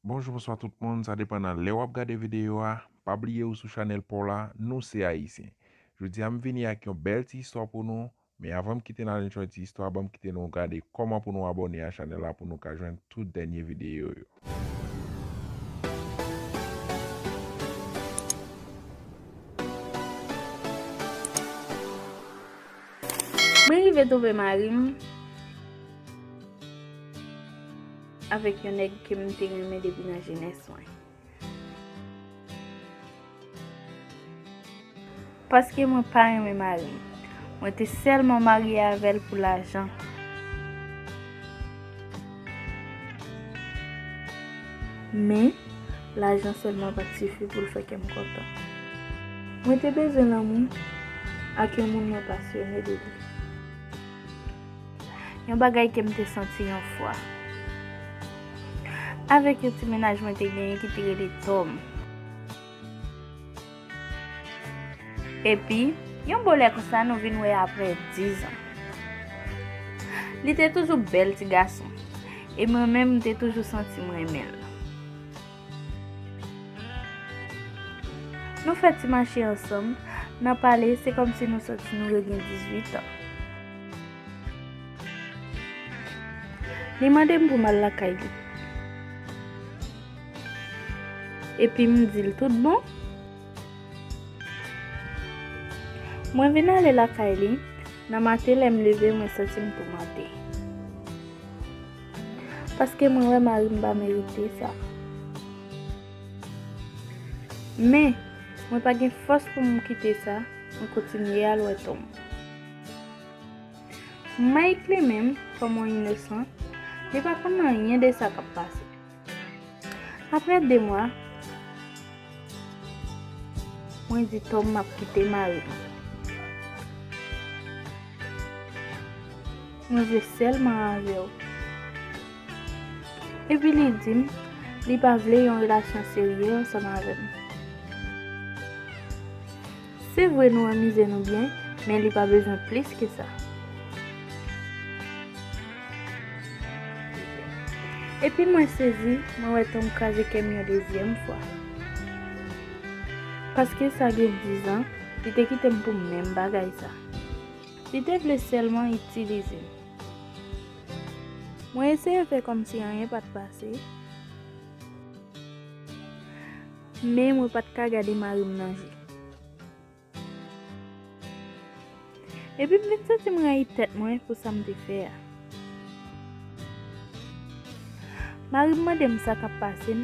Bonjour, bonsoir tout le monde. Ça dépend de là où vous regardez vidéo. Pas oublier ou sur channel pour là, nous c'est haïtien. Je dis à me venir avec une belle petite histoire pour nous. Mais avant de quitter dans une petite histoire, avant de quitter nous regarder comment pour nous abonner à la chaîne là pour nous joindre toute dernière vidéo. Mwen rive tombe marim avèk yon nèg ke mwen te reme depi nan jeunesse mwen. Paske mwen pa reme marim, mwen te selman mariye avèl pou l'argent. Men, l'argent selman pa sufi pou l'fè ke mwen kontan. Mwen te bezwen l'amour ak yon moun mwen pasyonè de li. Yon bagay ke mwen te senti yon fwa. Avec yon ti menaj mwen te genye ki tire de tom. Epi, yon bolè kon sa nou vin wè apre 10 ans. Li te toujou bel ti gason. E mwen mèm te toujou senti mwen remel. Nou fè ti manche ansam, nan pale se kom si nou soti nou gen 18 ans. Li mande m pou mal la kay li. Epi m dil tout bon. Mwen vin ale la kay li, nan mate lem leve mwen soti m pou mate. Paske mwen wè marim ba merite sa. Men, mwen pa gen fos pou m kite sa, m kontinye al wè tom. Mwen le même, comme innocent, ne pas comment rien de ça qui passe. Après 2 mois, moi dit Tom m'a quitté Marie. Moi je seulement avec eux. Et puis il dit, il pas voulu une relation sérieuse ensemble avec nous. C'est vrai nous amuser nous bien, mais il pas besoin plus que ça. Et puis moi saisi, moi ouais Tom casé comme une deuxième fois. Parce que ça fait 10 ans, il te quitté pour même bagaille ça. Il te voulait seulement utiliser. Moi essayé de faire comme si rien pas passé. Mais moi pas de garder Marie manger. Et puis vite ça tu me tête moi pour ça me faire. Marie m'a dit ça qui passé.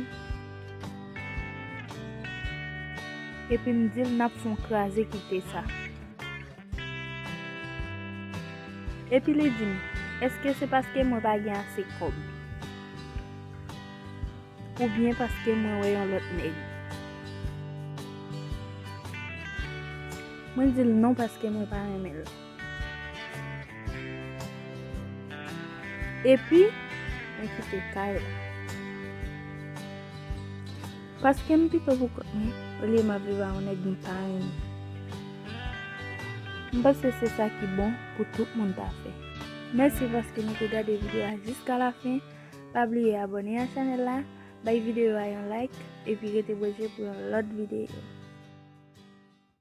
Et puis me dit n'a font craser quitter ça. Et puis il dit est-ce que c'est parce que moi pas gain assez comme ou bien parce que moi voyons l'autre nègre. Moi dis non parce que moi pas aimer. Et puis moi quitter Kyle. Parce que me plutôt beaucoup au lieu ma vivre on est pas aimer. Je pense que c'est ça qui est bon pour tout le monde à faire. Merci parce que nous regardez la vidéo jusqu'à la fin. Pas oublier d'abonner à la chaîne là, like vidéo un like et puis restez branché pour l'autre vidéo.